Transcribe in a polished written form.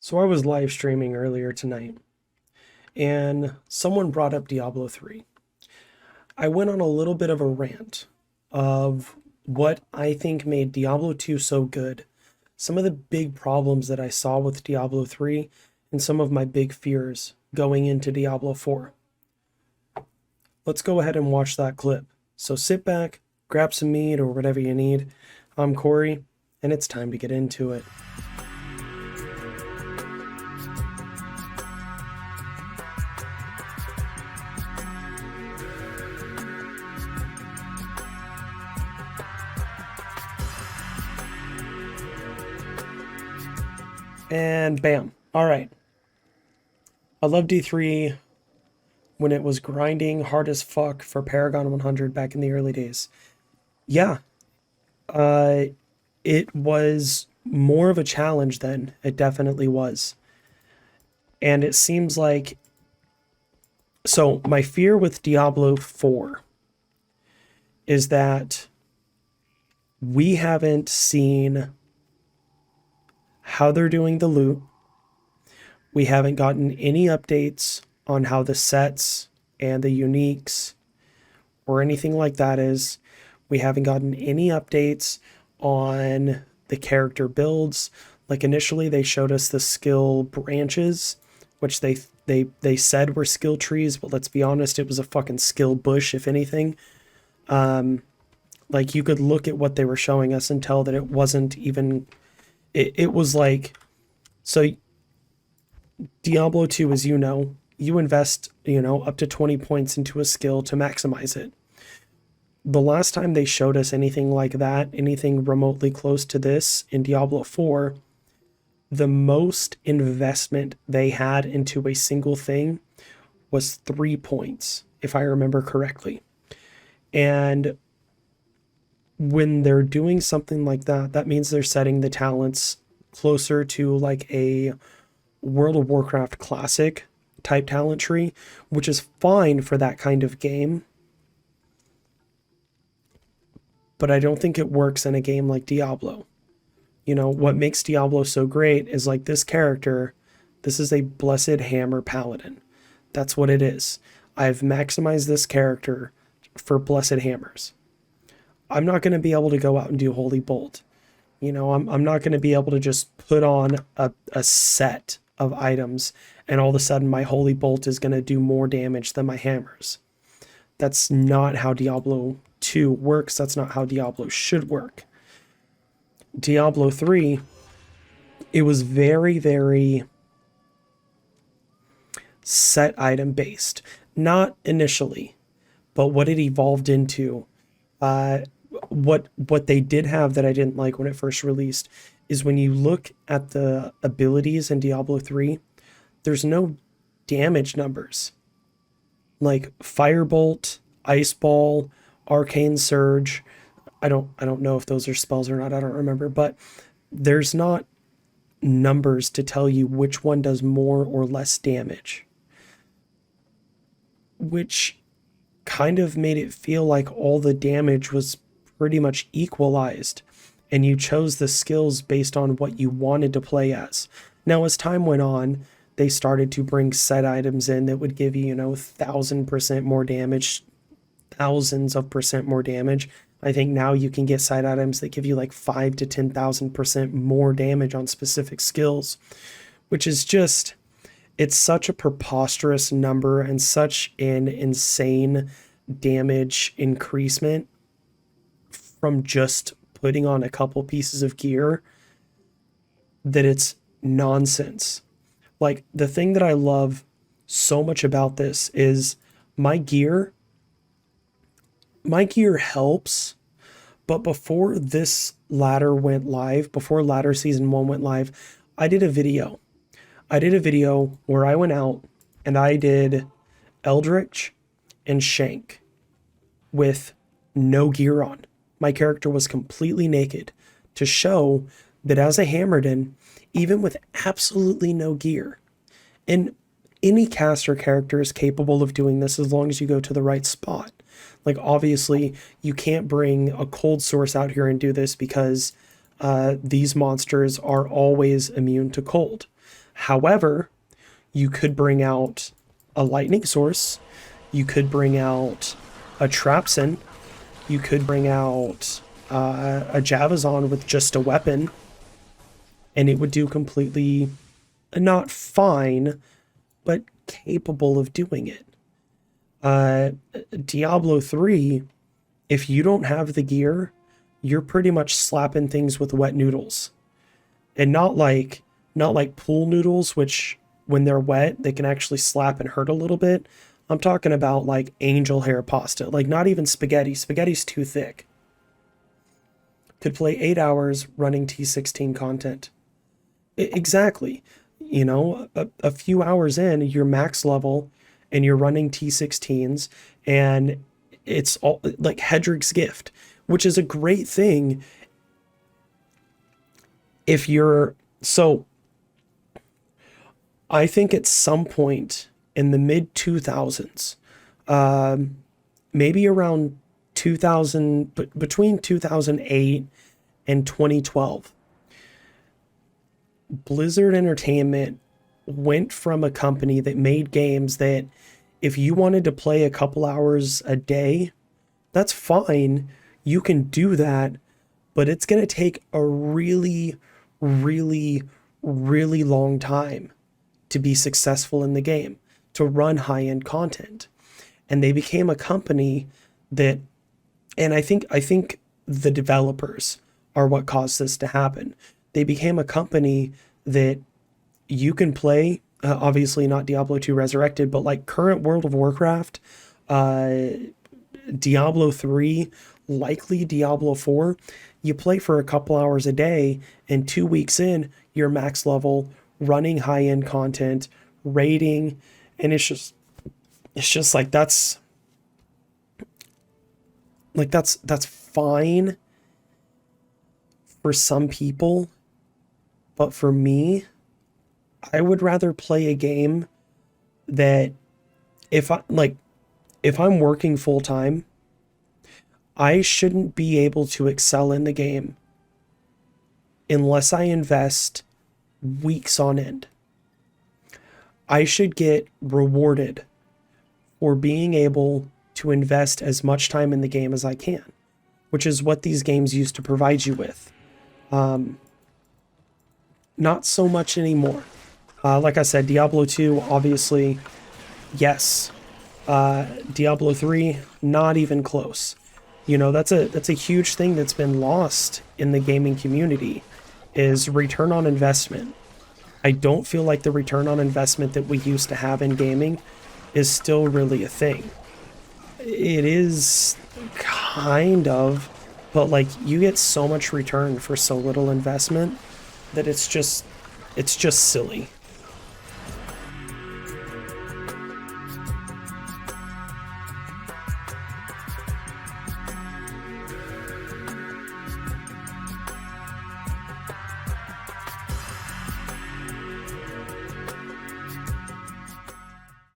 So I was live streaming earlier tonight and someone brought up Diablo 3. I went on a little bit of a rant of what I think made Diablo 2 so good, some of the big problems that I saw with Diablo 3, and some of my big fears going into Diablo 4. Let's go ahead and watch that clip. So sit back, grab some meat or whatever you need. I'm Corey, and it's time to get into it. And bam. All right. I love D3 when it was grinding hard as fuck for Paragon 100 back in the early days. Yeah, uh, it was more of a challenge then. It definitely was. And it seems like. So, my fear with Diablo 4 is that we haven't seen how they're doing the loot. We haven't gotten any updates on how the sets and the uniques or anything like that is. We haven't gotten any updates on the character builds. Like initially they showed us the skill branches, which they said were skill trees, but let's be honest, it was a fucking skill bush, if anything. Like you could look at what they were showing us and tell that it wasn't even it was like so Diablo 2, as you know, you invest, up to 20 points into a skill to maximize it. The last time they showed us anything like that, anything remotely close to this in Diablo 4, the most investment they had into a single thing was 3 points, if I remember correctly. And when they're doing something like that, that means they're setting the talents closer to like a World of Warcraft Classic type talent tree, which is fine for that kind of game. But I don't think it works in a game like Diablo. What makes Diablo so great is like this character, this is a blessed hammer paladin. That's what it is. I've maximized this character for blessed hammers. I'm not going to be able to go out and do Holy Bolt. I'm not going to be able to just put on a set of items and all of a sudden my Holy Bolt is going to do more damage than my hammers. That's not how Diablo 2 works. That's not how Diablo should work. Diablo 3, it was very, very set item based. Not initially, but what it evolved into. What they did have that I didn't like when it first released is when you look at the abilities in Diablo 3, there's no damage numbers. Like Firebolt, Ice Ball, Arcane Surge. I don't know if those are spells or not. I don't remember, but there's not numbers to tell you which one does more or less damage. Which kind of made it feel like all the damage was pretty much equalized and you chose the skills based on what you wanted to play as. Now, as time went on, they started to bring set items in that would give you, 1,000% more damage, thousands of percent more damage. I think now you can get side items that give you like 5 to 10,000% more damage on specific skills, which is just, it's such a preposterous number and such an insane damage increasement from just putting on a couple pieces of gear that it's nonsense. Like the thing that I love so much about this is my gear helps, but before this ladder went live, before ladder season 1 went live, I did a video. Where I went out and I did Eldritch and Shank with no gear on. My character was completely naked to show that as a Hammerden, even with absolutely no gear, and any caster character is capable of doing this as long as you go to the right spot. Like obviously you can't bring a cold source out here and do this because these monsters are always immune to cold. However, you could bring out a lightning source, you could bring out a Trapsin, you could bring out a Javazon with just a weapon, and it would do completely not fine, but capable of doing it. Uh, Diablo 3, if you don't have the gear, you're pretty much slapping things with wet noodles. And not like pool noodles, which when they're wet, they can actually slap and hurt a little bit. I'm talking about like angel hair pasta, like not even spaghetti. Spaghetti's too thick. Could play 8 hours running T16 content. Exactly. You know, a few hours in, you're max level and you're running T16s, and it's all like Hedrig's gift, which is a great thing if you're so I think at some point in the mid 2000s, maybe around 2000, but between 2008 and 2012, Blizzard Entertainment went from a company that made games that if you wanted to play a couple hours a day, that's fine. You can do that, but it's going to take a really, really, really long time to be successful in the game, to run high-end content. And they became a company that, and I think the developers are what caused this to happen. They became a company that you can play, obviously not Diablo 2 Resurrected, but like current World of Warcraft, uh, Diablo 3, likely Diablo 4. You play for a couple hours a day, and 2 weeks in, you're max level, running high end content, raiding, and it's just that's fine for some people, but for me, I would rather play a game that if I'm working full time, I shouldn't be able to excel in the game unless I invest weeks on end. I should get rewarded for being able to invest as much time in the game as I can, which is what these games used to provide you with. Not so much anymore. Like I said, Diablo 2, obviously, yes. Diablo 3, not even close. You know, that's a huge thing that's been lost in the gaming community is return on investment. I don't feel like the return on investment that we used to have in gaming is still really a thing. It is kind of, but like you get so much return for so little investment that it's just silly.